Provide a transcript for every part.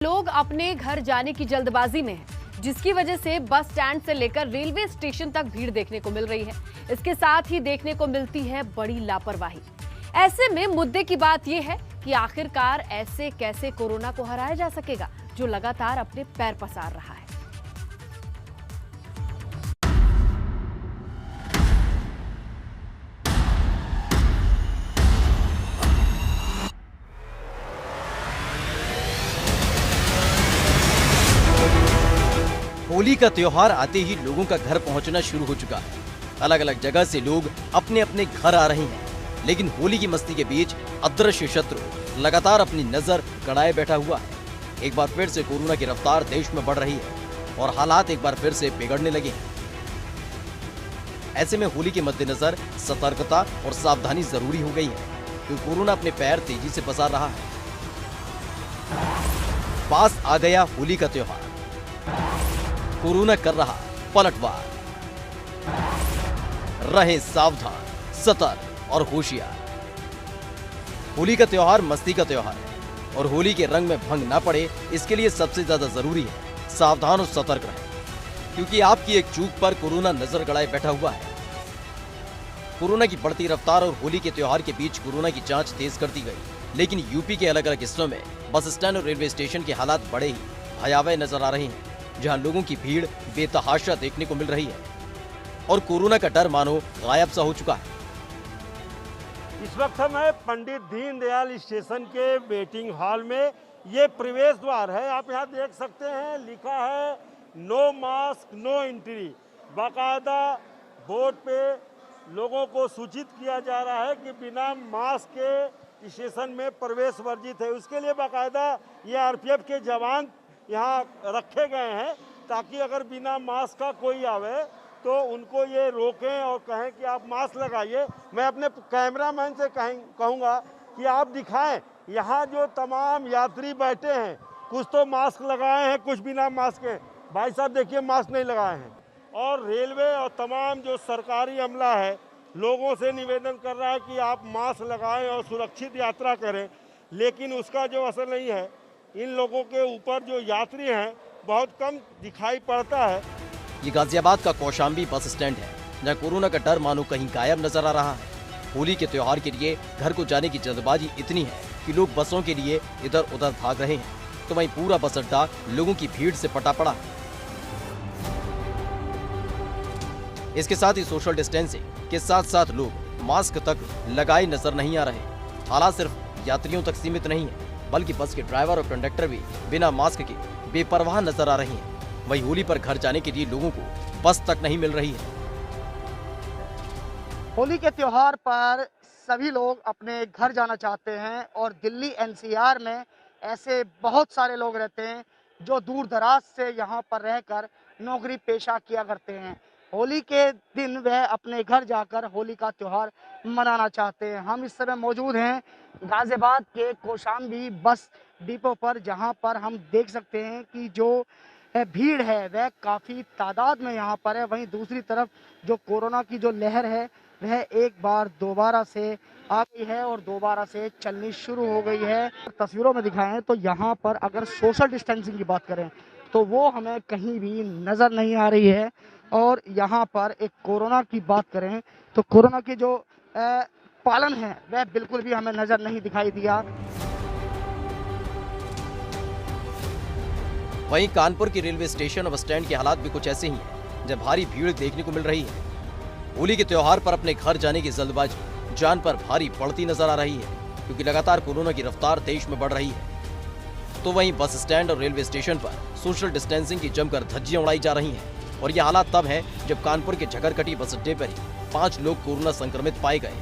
लोग अपने घर जाने की जल्दबाजी में हैं, जिसकी वजह से बस स्टैंड से लेकर रेलवे स्टेशन तक भीड़ देखने को मिल रही है। इसके साथ ही देखने को मिलती है बड़ी लापरवाही। ऐसे में मुद्दे की बात यह है कि आखिरकार ऐसे कैसे कोरोना को हराया जा सकेगा, जो लगातार अपने पैर पसार रहा है। होली का त्योहार आते ही लोगों का घर पहुंचना शुरू हो चुका है। अलग अलग जगह से लोग अपने अपने घर आ रहे हैं, लेकिन होली की मस्ती के बीच अदृश्य शत्रु लगातार अपनी नजर गड़ाए बैठा हुआ है। एक बार फिर से कोरोना की रफ्तार देश में बढ़ रही है और हालात एक बार फिर से बिगड़ने लगे हैं। ऐसे में होली के मद्देनजर सतर्कता और सावधानी जरूरी हो गई है, क्योंकि कोरोना अपने पैर तेजी से पसार रहा है। पास आ गया होली का त्योहार, कोरोना कर रहा पलटवार। रहे सावधान, सतर्क और होशियार। होली का त्योहार मस्ती का त्योहार है और होली के रंग में भंग ना पड़े, इसके लिए सबसे ज्यादा जरूरी है सावधान और सतर्क रहें, क्योंकि आपकी एक चूक पर कोरोना नजर गड़ाए बैठा हुआ है। कोरोना की बढ़ती रफ्तार और होली के त्योहार के बीच कोरोना की जांच तेज कर दी गई, लेकिन यूपी के अलग अलग हिस्सों में बस स्टैंड और रेलवे स्टेशन के हालात बड़े ही भयावह नजर आ रहे हैं, जहां लोगों की भीड़ बेतहाशा देखने को मिल रही है और कोरोना का डर मानो गायब सा हो चुका है। इस वक्त हम हैं पंडित दीनदयाल स्टेशन के वेटिंग हॉल में। ये प्रवेश द्वार है, आप यहाँ देख सकते हैं, लिखा है नो मास्क नो एंट्री। बाकायदा बोर्ड पे लोगों को सूचित किया जा रहा है कि बिना मास्क के स्टेशन में प्रवेश वर्जित है। उसके लिए बाकायदा ये आरपीएफ के जवान यहाँ रखे गए हैं, ताकि अगर बिना मास्क का कोई आवे तो उनको ये रोकें और कहें कि आप मास्क लगाइए। मैं अपने कैमरामैन से कहूँगा कि आप दिखाएं यहाँ जो तमाम यात्री बैठे हैं, कुछ तो मास्क लगाए हैं, कुछ बिना मास्क के। भाई साहब देखिए, मास्क नहीं लगाए हैं। और रेलवे और तमाम जो सरकारी अमला है, लोगों से निवेदन कर रहा है कि आप मास्क लगाएं और सुरक्षित यात्रा करें, लेकिन उसका जो असर नहीं है। इन लोगों के ऊपर जो यात्री हैं बहुत कम दिखाई पड़ता है। ये गाजियाबाद का कौशाम्बी बस स्टैंड है, जहाँ कोरोना का डर मानो कहीं गायब नजर आ रहा है। होली के त्योहार के लिए घर को जाने की जल्दबाजी इतनी है कि लोग बसों के लिए इधर उधर भाग रहे हैं, तो वहीं पूरा बस अड्डा लोगों की भीड़ से पटा पड़ा है। इसके साथ ही सोशल डिस्टेंसिंग के साथ साथ लोग मास्क तक लगाए नजर नहीं आ रहे। हालात सिर्फ यात्रियों तक सीमित नहीं है, बल्कि बस के ड्राइवर और कंडक्टर भी बिना मास्क के बेपरवाह नजर आ रही हैं। वहीं होली पर घर जाने के लिए लोगों को बस तक नहीं मिल रही है। होली के त्योहार पर सभी लोग अपने घर जाना चाहते हैं और दिल्ली एनसीआर में ऐसे बहुत सारे लोग रहते हैं जो दूर दराज से यहाँ पर रहकर नौकरी पेशा किया करते हैं। होली के दिन वह अपने घर जाकर होली का त्योहार मनाना चाहते हैं। हम इस समय मौजूद हैं गाजियाबाद के कौशाम्बी बस डिपो पर, जहां पर हम देख सकते हैं कि जो भीड़ है वह काफ़ी तादाद में यहाँ पर है। वहीं दूसरी तरफ जो कोरोना की जो लहर है वह एक बार दोबारा से आ गई है और दोबारा से चलनी शुरू हो गई है। तस्वीरों में दिखाएं तो यहाँ पर अगर सोशल डिस्टेंसिंग की बात करें तो वो हमें कहीं भी नज़र नहीं आ रही है, और यहाँ पर एक कोरोना की बात करें तो कोरोना की जो पालन है वह बिल्कुल भी हमें नज़र नहीं दिखाई दिया। वहीं कानपुर की रेलवे स्टेशन और बस स्टैंड के हालात भी कुछ ऐसे ही हैं, जब भारी भीड़ देखने को मिल रही है। होली के त्योहार पर अपने घर जाने की जल्दबाजी जान पर भारी पड़ती नजर आ रही है, क्योंकि लगातार कोरोना की रफ्तार देश में बढ़ रही है। तो वहीं बस स्टैंड और रेलवे स्टेशन पर सोशल डिस्टेंसिंग की जमकर धज्जियां उड़ाई जा रही हैं, और ये हालात तब है जब कानपुर के झकरकटी बस अड्डे पर ही 5 लोग कोरोना संक्रमित पाए गए।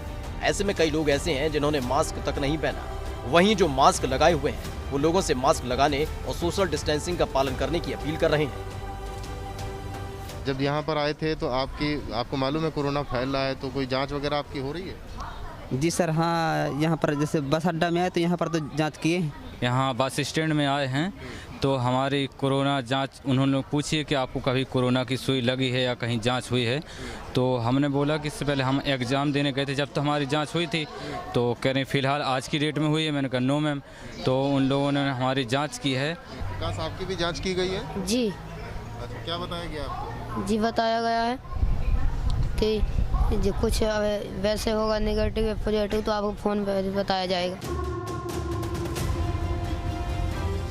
ऐसे में कई लोग ऐसे हैं जिन्होंने मास्क तक नहीं पहना। वहीं जो मास्क लगाए हुए हैं वो लोगों से मास्क लगाने और सोशल डिस्टेंसिंग का पालन करने की अपील कर रहे हैं। जब यहाँ पर आए थे तो आपको मालूम है कोरोना फैल रहा है, तो कोई जांच वगैरह आपकी हो रही है? जी सर, हाँ, यहाँ पर जैसे बस अड्डा में आए तो यहाँ पर तो जांच किए। यहाँ बस स्टैंड में आए हैं तो हमारी कोरोना जांच उन्होंने पूछी है कि आपको कभी कोरोना की सुई लगी है या कहीं जांच हुई है। तो हमने बोला कि इससे पहले हम एग्ज़ाम देने गए थे जब तो हमारी जांच हुई थी, तो कह रहे हैं फ़िलहाल आज की डेट में हुई है। मैंने कहा नो मैम। तो उन लोगों ने हमारी जाँच की है। विकास, आपकी भी जाँच की गई है? जी। अच्छा, क्या बताया गया आपको? जी बताया गया है कि जो कुछ वैसे होगा नेगेटिव या पॉजिटिव तो आपको फ़ोन पर बताया जाएगा।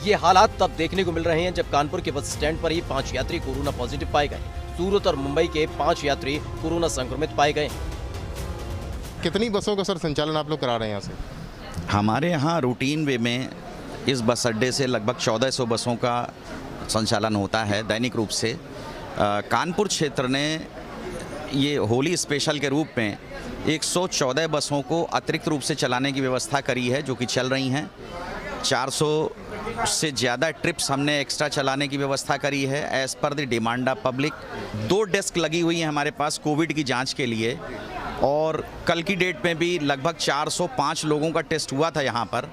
ये हालात तब देखने को मिल रहे हैं जब कानपुर के बस स्टैंड पर ही 5 यात्री कोरोना पॉजिटिव पाए गए। सूरत और मुंबई के 5 यात्री कोरोना संक्रमित पाए गए। कितनी बसों का सर संचालन आप लोग करा रहे हैं यहाँ से? हमारे यहाँ रूटीन वे में इस बस अड्डे से लगभग 1400 बसों का संचालन होता है दैनिक रूप से। कानपुर क्षेत्र ने ये होली स्पेशल के रूप में 114 बसों को अतिरिक्त रूप से चलाने की व्यवस्था करी है, जो कि चल रही हैं। 400 से ज़्यादा ट्रिप्स हमने एक्स्ट्रा चलाने की व्यवस्था करी है as per the demand of public. 2 desk लगी हुई हैं हमारे पास कोविड की जांच के लिए, और कल की डेट में भी लगभग 405 लोगों का टेस्ट हुआ था यहाँ पर।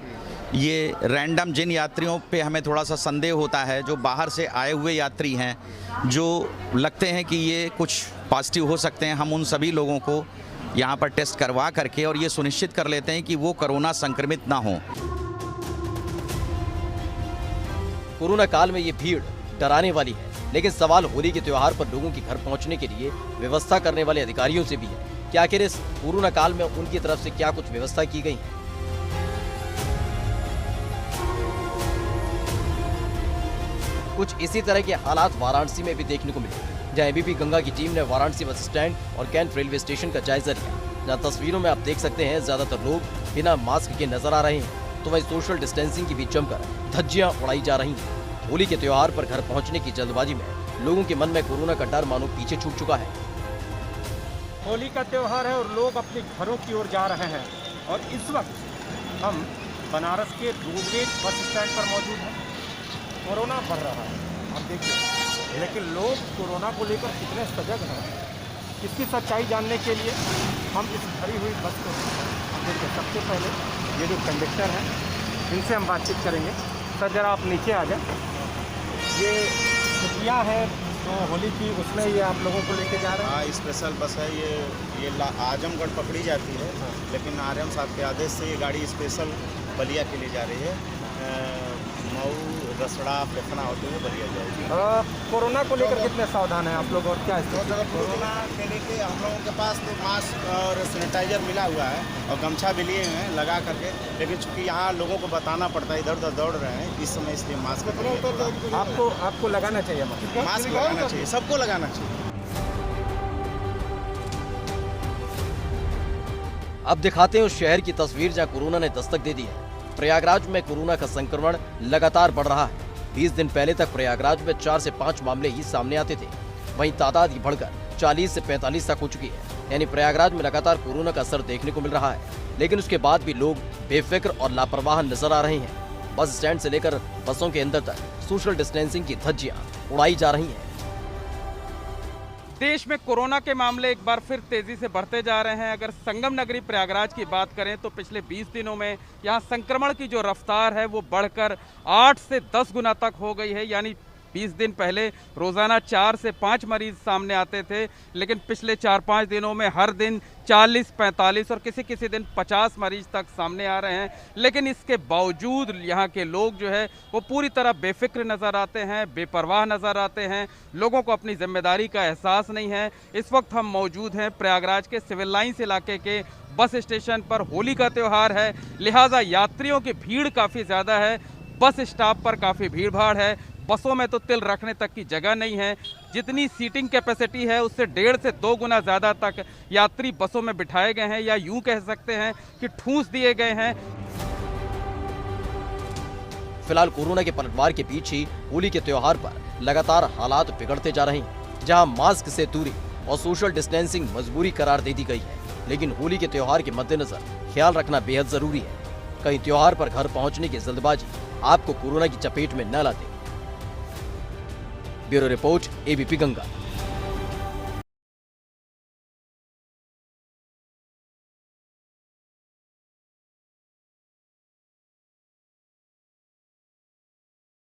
ये रैंडम जिन यात्रियों पे हमें थोड़ा सा संदेह होता है, जो बाहर से आए हुए यात्री हैं, जो लगते हैं कि ये कुछ पॉजिटिव हो सकते हैं, हम उन सभी लोगों को यहाँ पर टेस्ट करवा करके और ये सुनिश्चित कर लेते हैं कि वो कोरोना संक्रमित ना हों। कोरोना काल में ये भीड़ डराने वाली है, लेकिन सवाल होली के त्योहार पर लोगों के घर पहुंचने के लिए व्यवस्था करने वाले अधिकारियों से भी है कि आखिर इस कोरोना काल में उनकी तरफ से क्या कुछ व्यवस्था की गई है। कुछ इसी तरह के हालात वाराणसी में भी देखने को मिले, जहां एबीपी गंगा की टीम ने वाराणसी बस स्टैंड और कैंट रेलवे स्टेशन का जायजा लिया। जहां तस्वीरों में आप देख सकते हैं ज्यादातर लोग बिना मास्क के नजर आ रहे हैं, तो वहीं सोशल डिस्टेंसिंग की भी जमकर धज्जियां उड़ाई जा रही हैं। होली के त्योहार पर घर पहुंचने की जल्दबाजी में लोगों के मन में कोरोना का डर मानो पीछे छूट चुका है। होली का त्योहार है और लोग अपने घरों की ओर जा रहे हैं, और इस वक्त हम बनारस के रोडवेज बस स्टैंड पर मौजूद हैं। कोरोना बढ़ रहा है, आप देखिए, लेकिन लोग कोरोना को लेकर कितने सजग हैं, इसकी सच्चाई जानने के लिए हम इस भरी हुई बस को देखिए। सबसे पहले ये जो कंडक्टर हैं, इनसे हम बातचीत करेंगे। सर जरा आप नीचे आ जाए। ये छुट्टियाँ हैं तो होली की, उसमें ये आप लोगों को लेके जा रहे हैं? हाँ, स्पेशल बस है ये आजमगढ़ पकड़ी जाती है, लेकिन आरएम साहब के आदेश से ये गाड़ी स्पेशल बलिया के लिए जा रही है। मऊ, रसड़ा, फेफना होते हुए बलिया जाएगी। कोरोना को लेकर कितने सावधान हैं आप लोग, और क्या तो कोरोना के लेके हम लोगों के पास तो मास्क और सैनिटाइजर मिला हुआ है और गमछा भी लिए हुए हैं लगा करके, लेकिन चूँकि यहाँ लोगों को बताना पड़ता है, इधर उधर दौड़ रहे हैं इस समय, इसलिए मास्क आपको लगाना चाहिए। मास्क लगाना चाहिए, सबको लगाना चाहिए। अब दिखाते हैं उस शहर की तस्वीर जहां कोरोना ने दस्तक दे दी है। प्रयागराज में कोरोना का संक्रमण लगातार बढ़ रहा है। 20 दिन पहले तक प्रयागराज में 4 से 5 मामले ही सामने आते थे, वहीं तादाद ही बढ़कर 40 से 45 तक हो चुकी है। यानी प्रयागराज में लगातार कोरोना का असर देखने को मिल रहा है, लेकिन उसके बाद भी लोग बेफिक्र और लापरवाह नजर आ रहे हैं। बस स्टैंड से लेकर बसों के अंदर तक सोशल डिस्टेंसिंग की धज्जियां उड़ाई जा रही हैं। देश में कोरोना के मामले एक बार फिर तेजी से बढ़ते जा रहे हैं। अगर संगम नगरी प्रयागराज की बात करें तो पिछले 20 दिनों में यहाँ संक्रमण की जो रफ्तार है वो बढ़कर 8 से 10 गुना तक हो गई है। यानी 20 दिन पहले रोजाना 4 से 5 मरीज सामने आते थे, लेकिन पिछले 4-5 दिनों में हर दिन 40, 45 और किसी किसी दिन 50 मरीज तक सामने आ रहे हैं। लेकिन इसके बावजूद यहाँ के लोग जो है वो पूरी तरह बेफिक्र नज़र आते हैं, बेपरवाह नज़र आते हैं। लोगों को अपनी जिम्मेदारी का एहसास नहीं है। इस वक्त हम मौजूद हैं प्रयागराज के सिविल लाइंस इलाके के बस स्टेशन पर। होली का त्यौहार है, लिहाजा यात्रियों की भीड़ काफ़ी ज़्यादा है। बस स्टॉप पर काफ़ी भीड़ भाड़ है। बसों में तो तिल रखने तक की जगह नहीं है। जितनी सीटिंग कैपेसिटी है उससे 1.5 से 2 गुना ज़्यादा तक यात्री बसों में बिठाए गए हैं, या यूं कह सकते हैं कि ठूंस दिए गए हैं। फिलहाल कोरोना के पलटवार के बीच ही होली के त्योहार पर लगातार हालात बिगड़ते जा रहे हैं, जहां मास्क से दूरी और सोशल डिस्टेंसिंग मजबूरी करार दे दी गई है। लेकिन होली के त्योहार के मद्देनजर ख्याल रखना बेहद जरूरी है। कहीं त्योहार पर घर पहुंचने की जल्दबाजी आपको कोरोना की चपेट में न ला दे। Bureau report, ABP Ganga.